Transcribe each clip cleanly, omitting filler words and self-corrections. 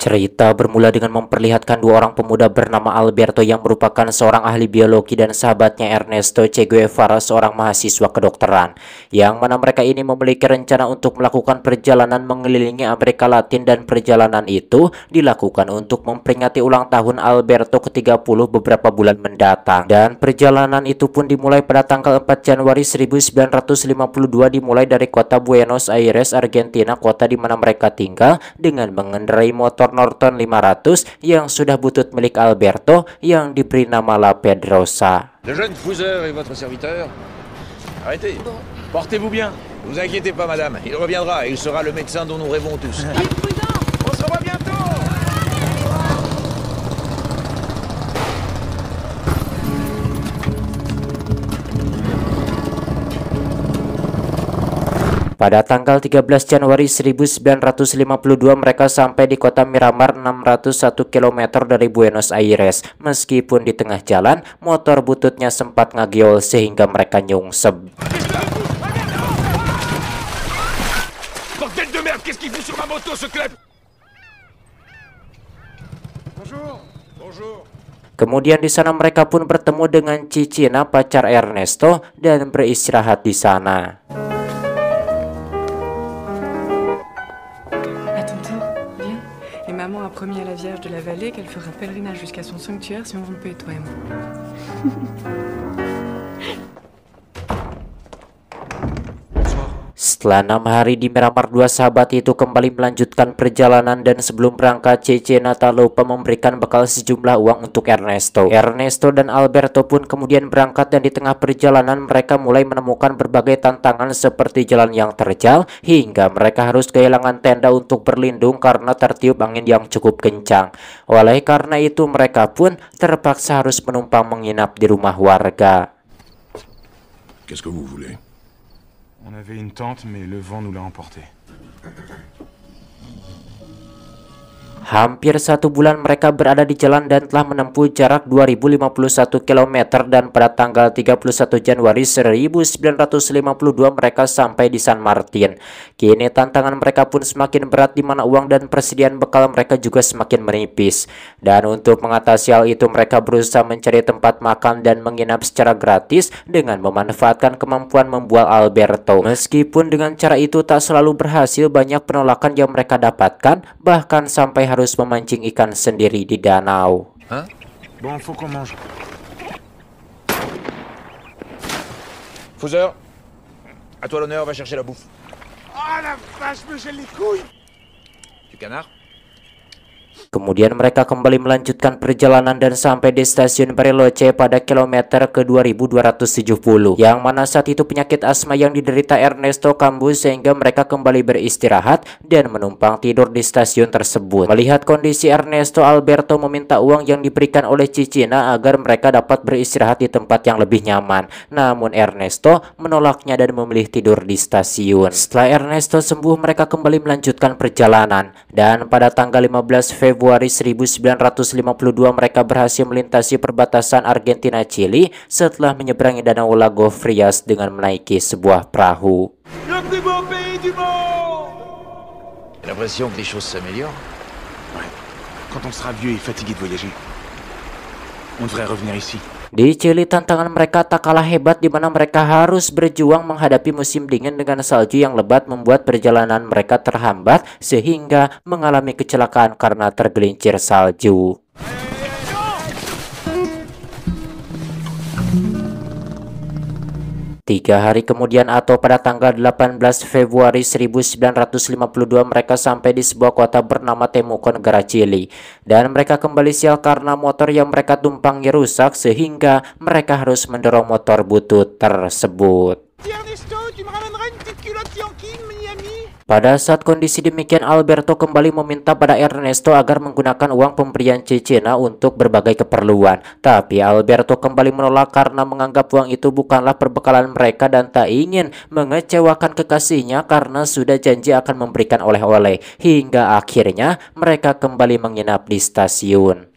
Cerita bermula dengan memperlihatkan dua orang pemuda bernama Alberto yang merupakan seorang ahli biologi dan sahabatnya Ernesto Che Guevara, seorang mahasiswa kedokteran, yang mana mereka ini memiliki rencana untuk melakukan perjalanan mengelilingi Amerika Latin, dan perjalanan itu dilakukan untuk memperingati ulang tahun Alberto ke-30 beberapa bulan mendatang. Dan perjalanan itu pun dimulai pada tanggal 4 Januari 1952 dimulai dari kota Buenos Aires, Argentina, kota di mana mereka tinggal, dengan mengendarai motor Norton 500 yang sudah butut milik Alberto yang diberi nama La Pedrosa. Le jeune Fouzer est votre serviteur. Arrêtez. Portez-vous bien. Ne vous inquiétez pas, madame. Il reviendra et il sera le médecin dont nous rêvons tous. On se revoit bientôt. Pada tanggal 13 Januari 1952 mereka sampai di kota Miramar, 601 km dari Buenos Aires. Meskipun di tengah jalan motor bututnya sempat ngagiol sehingga mereka nyungsep. Bordel de merde, qu'est-ce qu'il fout sur ma moto, ce club? Bonjour. Bonjour. Kemudian di sana mereka pun bertemu dengan Cicina, pacar Ernesto, dan beristirahat di sana. Maman a promis à la Vierge de la Vallée qu'elle fera pèlerinage jusqu'à son sanctuaire si on veut payer toi et moi. Setelah 6 hari di Miramar, dua sahabat itu kembali melanjutkan perjalanan, dan sebelum berangkat Cicina tak lupa memberikan bekal sejumlah uang untuk Ernesto. Ernesto dan Alberto pun kemudian berangkat, dan di tengah perjalanan mereka mulai menemukan berbagai tantangan seperti jalan yang terjal, hingga mereka harus kehilangan tenda untuk berlindung karena tertiup angin yang cukup kencang. Oleh karena itu mereka pun terpaksa harus menumpang menginap di rumah warga. Qu'est-ce que vous voulez? On avait une tente, mais le vent nous l'a emporté. Hampir 1 bulan mereka berada di jalan dan telah menempuh jarak 2051 km, dan pada tanggal 31 Januari 1952 mereka sampai di San Martin. Kini tantangan mereka pun semakin berat, di mana uang dan persediaan bekal mereka juga semakin menipis. Dan untuk mengatasi hal itu mereka berusaha mencari tempat makan dan menginap secara gratis dengan memanfaatkan kemampuan membual Alberto. Meskipun dengan cara itu tak selalu berhasil, banyak penolakan yang mereka dapatkan, bahkan sampai harus memancing ikan sendiri di danau. Hein? Bon, faut qu'on mange. Fouzer, à toi l'honneur, va chercher la bouffe. Ah la vache, me gèle les couilles! Du canard? Kemudian mereka kembali melanjutkan perjalanan dan sampai di stasiun Bariloche pada kilometer ke 2270, yang mana saat itu penyakit asma yang diderita Ernesto kambuh sehingga mereka kembali beristirahat dan menumpang tidur di stasiun tersebut. Melihat kondisi Ernesto, Alberto meminta uang yang diberikan oleh Cicina agar mereka dapat beristirahat di tempat yang lebih nyaman. Namun Ernesto menolaknya dan memilih tidur di stasiun. Setelah Ernesto sembuh mereka kembali melanjutkan perjalanan, dan pada tanggal 15 Februari 1952 mereka berhasil melintasi perbatasan Argentina-Chili setelah menyeberangi danau Lago Frias dengan menaiki sebuah perahu. Le plus beau pays du monde! J'ai l'impression que les choses s'améliorent. Ouais. Quand on sera vieux et fatigué de voyager, on devrait revenir ici. Di Chili tantangan mereka tak kalah hebat, di mana mereka harus berjuang menghadapi musim dingin dengan salju yang lebat membuat perjalanan mereka terhambat sehingga mengalami kecelakaan karena tergelincir salju. 3 hari kemudian atau pada tanggal 18 Februari 1952 mereka sampai di sebuah kota bernama Temuco, negara Chili. Dan mereka kembali sial karena motor yang mereka tumpangi rusak sehingga mereka harus mendorong motor butut tersebut. Pada saat kondisi demikian, Alberto kembali meminta pada Ernesto agar menggunakan uang pemberian Cicina untuk berbagai keperluan. Tapi Alberto kembali menolak karena menganggap uang itu bukanlah perbekalan mereka dan tak ingin mengecewakan kekasihnya karena sudah janji akan memberikan oleh-oleh. Hingga akhirnya mereka kembali menginap di stasiun.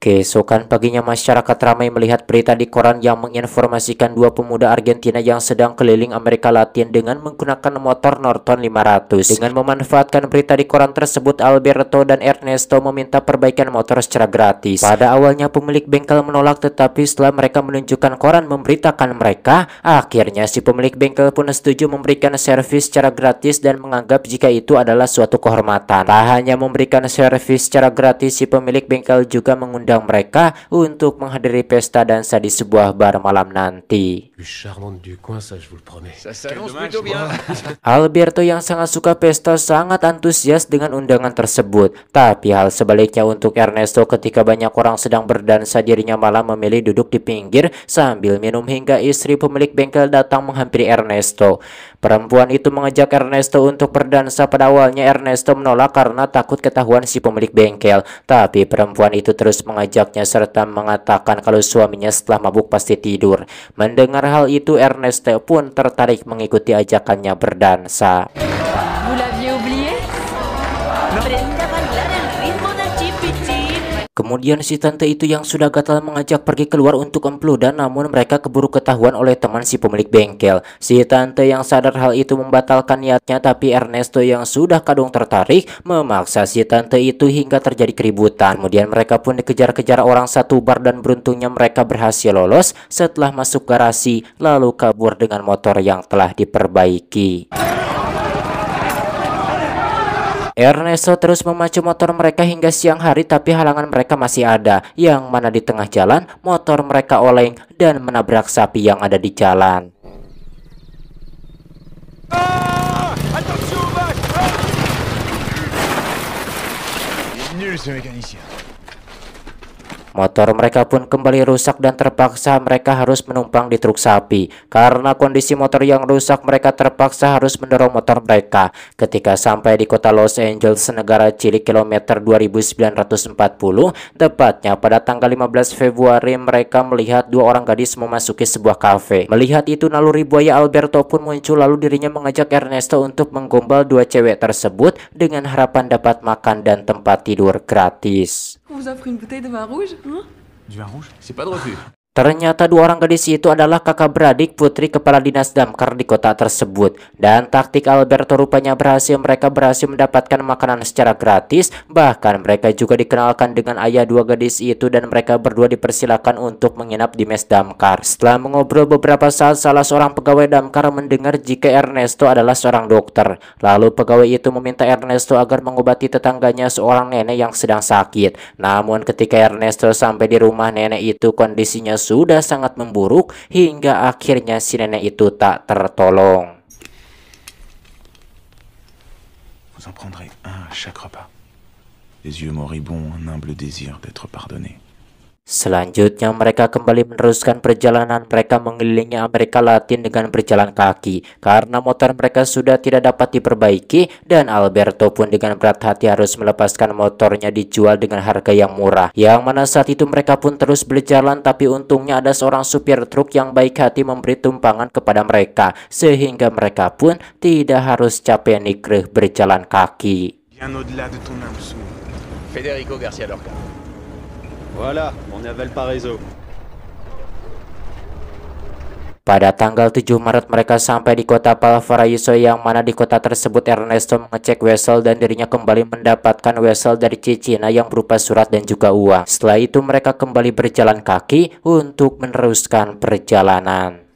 Keesokan paginya masyarakat ramai melihat berita di koran yang menginformasikan dua pemuda Argentina yang sedang keliling Amerika Latin dengan menggunakan motor Norton 500. Dengan memanfaatkan berita di koran tersebut, Alberto dan Ernesto meminta perbaikan motor secara gratis. Pada awalnya pemilik bengkel menolak, tetapi setelah mereka menunjukkan koran memberitakan mereka, akhirnya si pemilik bengkel pun setuju memberikan servis secara gratis dan menganggap jika itu adalah suatu kehormatan. Tak hanya memberikan servis secara gratis, si pemilik bengkel juga mengundang mereka untuk menghadiri pesta dansa di sebuah bar malam nanti. Alberto yang sangat suka pesta sangat antusias dengan undangan tersebut. Tapi hal sebaliknya untuk Ernesto, ketika banyak orang sedang berdansa, dirinya malah memilih duduk di pinggir sambil minum hingga istri pemilik bengkel datang menghampiri Ernesto. Perempuan itu mengajak Ernesto untuk berdansa. Pada awalnya Ernesto menolak karena takut ketahuan si pemilik bengkel. Tapi perempuan itu terus mengajaknya serta mengatakan kalau suaminya setelah mabuk pasti tidur. Mendengar hal itu, Ernesto pun tertarik mengikuti ajakannya berdansa. Kemudian si tante itu yang sudah gatal mengajak pergi keluar untuk empludan, namun mereka keburu ketahuan oleh teman si pemilik bengkel. Si tante yang sadar hal itu membatalkan niatnya, tapi Ernesto yang sudah kadung tertarik memaksa si tante itu hingga terjadi keributan. Kemudian mereka pun dikejar-kejar orang satu bar dan beruntungnya mereka berhasil lolos setelah masuk garasi lalu kabur dengan motor yang telah diperbaiki. Ernesto terus memacu motor mereka hingga siang hari, tapi halangan mereka masih ada, yang mana di tengah jalan motor mereka oleng dan menabrak sapi yang ada di jalan. Motor mereka pun kembali rusak dan terpaksa mereka harus menumpang di truk sapi. Karena kondisi motor yang rusak, mereka terpaksa harus mendorong motor mereka. Ketika sampai di kota Los Angeles, negara Chili, kilometer 2940, tepatnya pada tanggal 15 Februari, mereka melihat dua orang gadis memasuki sebuah kafe. Melihat itu, naluri buaya Alberto pun muncul, lalu dirinya mengajak Ernesto untuk menggombal dua cewek tersebut dengan harapan dapat makan dan tempat tidur gratis. On vous offre une bouteille de vin rouge, hein? Du vin rouge? C'est pas de refus. Ternyata dua orang gadis itu adalah kakak beradik putri kepala dinas damkar di kota tersebut. Dan taktik Alberto rupanya berhasil, mereka berhasil mendapatkan makanan secara gratis. Bahkan mereka juga dikenalkan dengan ayah dua gadis itu dan mereka berdua dipersilakan untuk menginap di mes damkar. Setelah mengobrol beberapa saat, salah seorang pegawai damkar mendengar jika Ernesto adalah seorang dokter. Lalu pegawai itu meminta Ernesto agar mengobati tetangganya, seorang nenek yang sedang sakit. Namun ketika Ernesto sampai di rumah nenek itu, kondisinya sudah sangat memburuk hingga akhirnya si nenek itu tak tertolong. Vous en prendrez un à chaque repas. Les yeux moribonds, un humble désir d'être pardonné. Selanjutnya mereka kembali meneruskan perjalanan mereka mengelilingi Amerika Latin dengan berjalan kaki karena motor mereka sudah tidak dapat diperbaiki dan Alberto pun dengan berat hati harus melepaskan motornya dijual dengan harga yang murah. Yang mana saat itu mereka pun terus berjalan, tapi untungnya ada seorang supir truk yang baik hati memberi tumpangan kepada mereka sehingga mereka pun tidak harus capek nikreh berjalan kaki. Bien au-delà de ton âme sourde. Federico Garcia Lorca. Voilà, on est à Valparaiso. Pada tanggal 7 Maret mereka sampai di kota Valparaiso, yang mana di kota tersebut Ernesto mengecek wesel dan dirinya kembali mendapatkan wesel dari Cicina yang berupa surat dan juga uang. Setelah itu mereka kembali berjalan kaki untuk meneruskan perjalanan.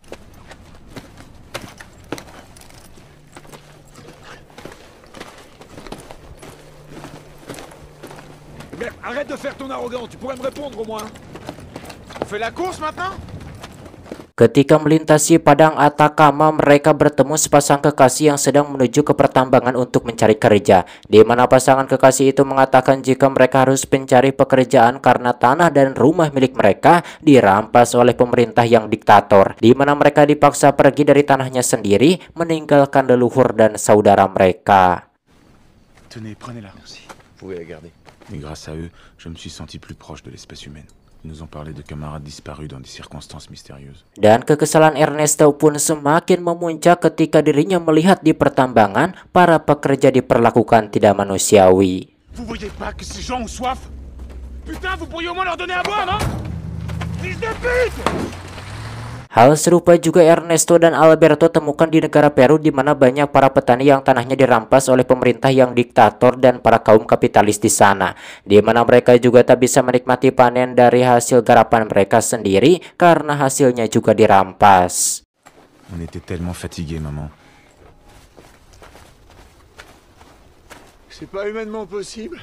Arrête de faire ton arrogant, tu pourrais me répondre au moins. On fait la course maintenant? Ketika melintasi padang Atacama, mereka bertemu sepasang kekasih yang sedang menuju ke pertambangan untuk mencari kerja, di mana pasangan kekasih itu mengatakan jika mereka harus mencari pekerjaan karena tanah dan rumah milik mereka dirampas oleh pemerintah yang diktator, di mana mereka dipaksa pergi dari tanahnya sendiri, meninggalkan leluhur dan saudara mereka. Tenez, prenez-la. Merci. Vous pouvez la garder. Et grâce à eux, je me suis senti plus proche de l'espèce humaine. Ils nous ont parlé de camarades disparus dans des circonstances mystérieuses. Dan kekesalan Ernesto pun semakin memuncak ketika dirinya melihat di pertambangan para pekerja diperlakukan tidak manusiawi. Vous voyez pas que ces gens ont soif? Putain, vous pourriez au moins leur donner à boire, non? Fils de pute! Hal serupa juga Ernesto dan Alberto temukan di negara Peru, di mana banyak para petani yang tanahnya dirampas oleh pemerintah yang diktator dan para kaum kapitalis di sana, di mana mereka juga tak bisa menikmati panen dari hasil garapan mereka sendiri karena hasilnya juga dirampas. On était tellement fatigués, maman. C'est pas humainement possible.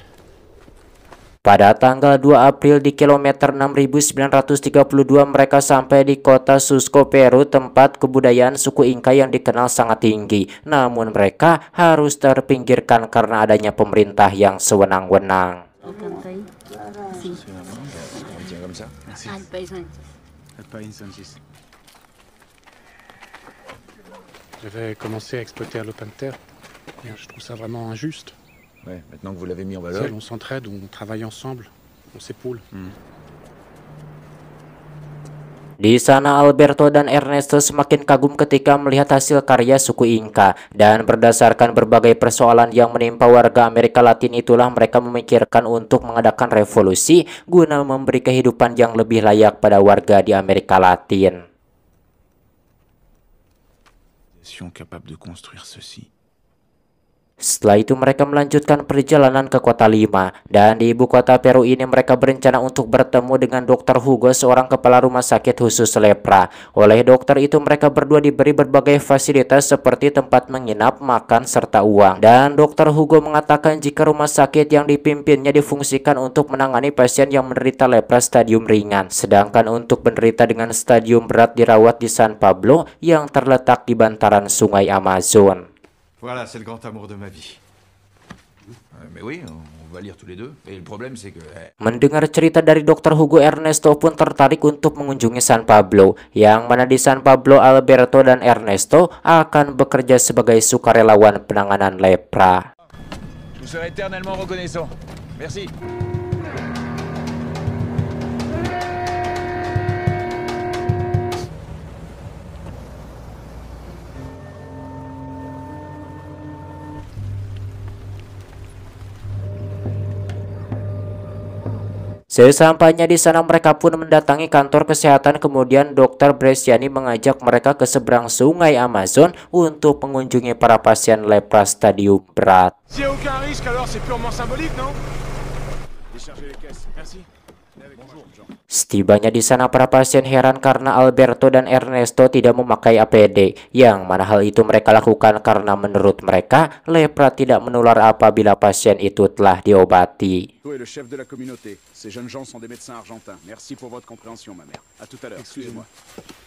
Pada tanggal 2 April di kilometer 6932 mereka sampai di kota Cusco, Peru, tempat kebudayaan suku Inca yang dikenal sangat tinggi. Namun mereka harus terpinggirkan karena adanya pemerintah yang sewenang-wenang. On tient comme ça. Merci. Alpaïn Sanchez. J'avais commencé à exploiter à l'open terre. Et je trouve ça vraiment injuste. Ouais, maintenant que vous l'avez mis en Tu valeur. sais, on s'entraide, on travaille ensemble, on s'épaule. Di sana Alberto dan Ernesto semakin kagum ketika melihat hasil karya suku Inca, dan berdasarkan berbagai persoalan yang menimpa warga Amerika Latin itulah mereka memikirkan untuk mengadakan revolusi guna memberi kehidupan yang lebih layak pada warga di Amerika Latin. Capable de construire ceci. Setelah itu mereka melanjutkan perjalanan ke kota Lima, dan di ibu kota Peru ini mereka berencana untuk bertemu dengan Dr. Hugo, seorang kepala rumah sakit khusus lepra. Oleh dokter itu mereka berdua diberi berbagai fasilitas seperti tempat menginap, makan, serta uang. Dan Dr. Hugo mengatakan jika rumah sakit yang dipimpinnya difungsikan untuk menangani pasien yang menderita lepra stadium ringan, sedangkan untuk penderita dengan stadium berat dirawat di San Pablo yang terletak di bantaran sungai Amazon. Voilà, c'est le grand amour de ma vie. Mais oui, on va lire tous les deux. Et le problème, c'est que... Mendengar cerita dari Dr. Hugo, Ernesto pun tertarik untuk mengunjungi San Pablo, yang mana di San Pablo Alberto dan Ernesto akan bekerja sebagai sukarelawan penanganan lepra. Je vous serai éternellement reconnaissant. Merci. Sesampainya di sana mereka pun mendatangi kantor kesehatan, kemudian Dr. Bresciani mengajak mereka ke seberang sungai Amazon untuk mengunjungi para pasien lepra stadium berat. S'il n'y a aucun risque, alors c'est purement symbolique, non? Déchargez les caisses. Merci. Setibanya di sana para pasien heran karena Alberto dan Ernesto tidak memakai APD, yang mana hal itu mereka lakukan karena menurut mereka lepra tidak menular apabila pasien itu telah diobati. Toi et le chef de la communauté. Ces jeunes gens sont des médecins argentins. Merci pour votre compréhension, ma mère. À tout à l'heure. Excusez-moi.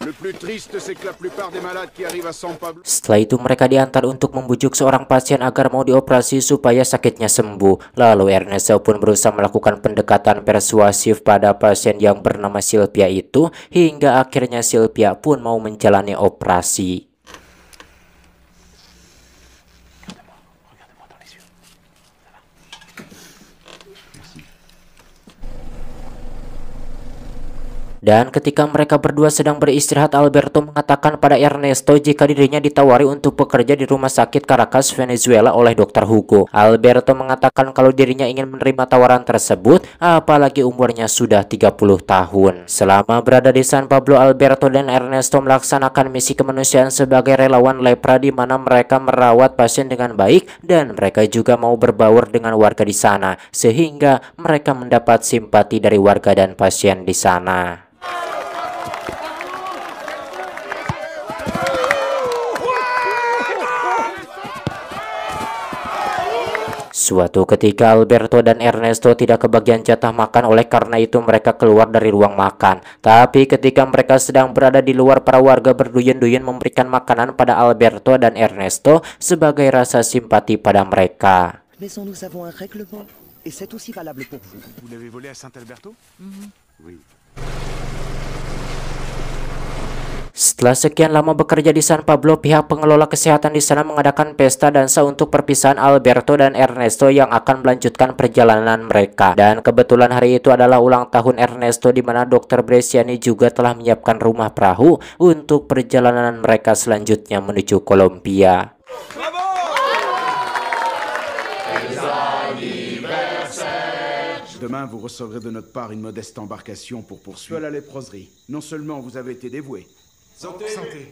Le plus triste, c'est que la plupart des malades qui arrivent à San Pablo... Setelah itu mereka diantar untuk membujuk seorang pasien agar mau dioperasi supaya sakitnya sembuh. Lalu Ernesto pun berusaha melakukan pendekatan persuasif pada pasien yang bernama Sylvia itu, hingga akhirnya Sylvia pun mau menjalani operasi. Dan ketika mereka berdua sedang beristirahat, Alberto mengatakan pada Ernesto jika dirinya ditawari untuk bekerja di rumah sakit Caracas, Venezuela oleh Dr. Hugo. Alberto mengatakan kalau dirinya ingin menerima tawaran tersebut, apalagi umurnya sudah 30 tahun. Selama berada di San Pablo, Alberto dan Ernesto melaksanakan misi kemanusiaan sebagai relawan lepra, di mana mereka merawat pasien dengan baik dan mereka juga mau berbaur dengan warga di sana, sehingga mereka mendapat simpati dari warga dan pasien di sana. Suatu ketika Alberto dan Ernesto tidak kebagian jatah makan, oleh karena itu mereka keluar dari ruang makan. Tapi ketika mereka sedang berada di luar, para warga berduyun-duyun memberikan makanan pada Alberto dan Ernesto sebagai rasa simpati pada mereka. Mais sans nous avons un règlement, et c'est aussi valable pour vous. Vous l'avez volé à Saint-Alberto? Oui. Setelah sekian lama bekerja di San Pablo, pihak pengelola kesehatan di sana mengadakan pesta dansa untuk perpisahan Alberto dan Ernesto yang akan melanjutkan perjalanan mereka. Dan kebetulan hari itu adalah ulang tahun Ernesto, di mana Dr. Bresciani juga telah menyiapkan rumah perahu untuk perjalanan mereka selanjutnya menuju Kolombia. Demain, vous recevrez de notre part une modeste embarcation pour poursuivre la léproserie. Non seulement vous avez été dévoué. Santé. Santé.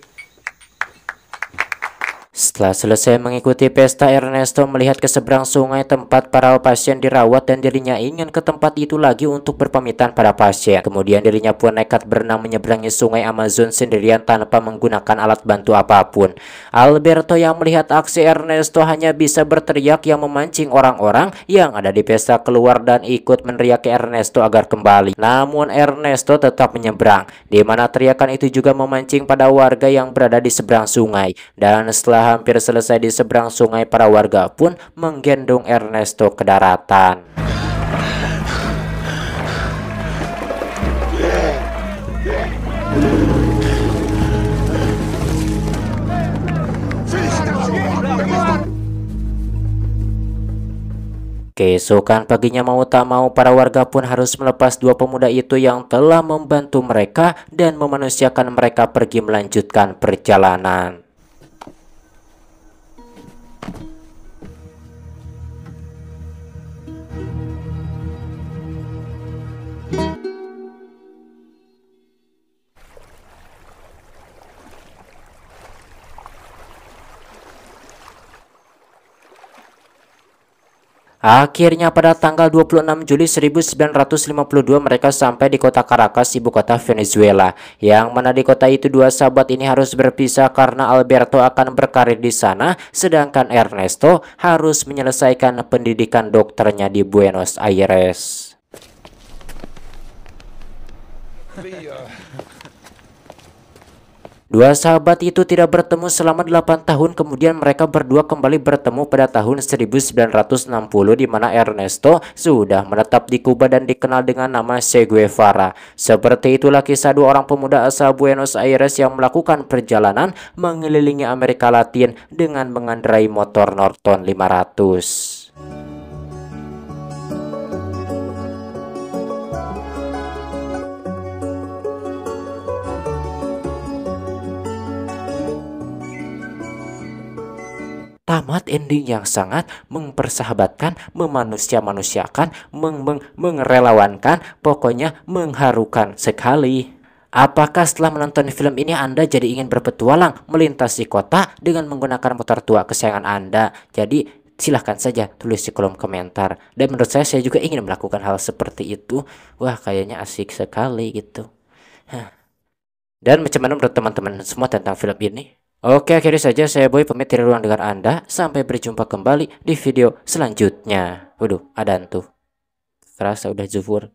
Setelah selesai mengikuti pesta, Ernesto melihat ke seberang sungai tempat para pasien dirawat dan dirinya ingin ke tempat itu lagi untuk berpamitan pada pasien. Kemudian dirinya pun nekat berenang menyeberangi sungai Amazon sendirian tanpa menggunakan alat bantu apapun. Alberto yang melihat aksi Ernesto hanya bisa berteriak yang memancing orang-orang yang ada di pesta keluar dan ikut meneriaki Ernesto agar kembali. Namun Ernesto tetap menyeberang, di mana teriakan itu juga memancing pada warga yang berada di seberang sungai. Dan setelah hampir selesai di seberang sungai, para warga pun menggendong Ernesto ke daratan. Keesokan paginya mau tak mau para warga pun harus melepas dua pemuda itu yang telah membantu mereka dan memanusiakan mereka pergi melanjutkan perjalanan. Akhirnya pada tanggal 26 Juli 1952 mereka sampai di kota Caracas, ibu kota Venezuela. Yang mana di kota itu dua sahabat ini harus berpisah karena Alberto akan berkarir di sana, sedangkan Ernesto harus menyelesaikan pendidikan dokternya di Buenos Aires. Dua sahabat itu tidak bertemu selama 8 tahun, kemudian mereka berdua kembali bertemu pada tahun 1960 di mana Ernesto sudah menetap di Kuba dan dikenal dengan nama Che Guevara. Seperti itulah kisah dua orang pemuda asal Buenos Aires yang melakukan perjalanan mengelilingi Amerika Latin dengan mengendarai motor Norton 500. Tamat ending yang sangat mempersahabatkan, memanusia-manusiakan, mengerelawankan, pokoknya mengharukan sekali. Apakah setelah menonton film ini Anda jadi ingin berpetualang melintasi kota dengan menggunakan motor tua kesayangan Anda? Jadi silahkan saja tulis di kolom komentar. Dan menurut saya juga ingin melakukan hal seperti itu. Wah, kayaknya asik sekali gitu. Dan macam mana menurut teman-teman semua tentang film ini? Oke, akhirnya saja saya Boy pamit dari ruang dengar Anda. Sampai berjumpa kembali di video selanjutnya. Waduh, ada hantu. Terasa udah zuhur.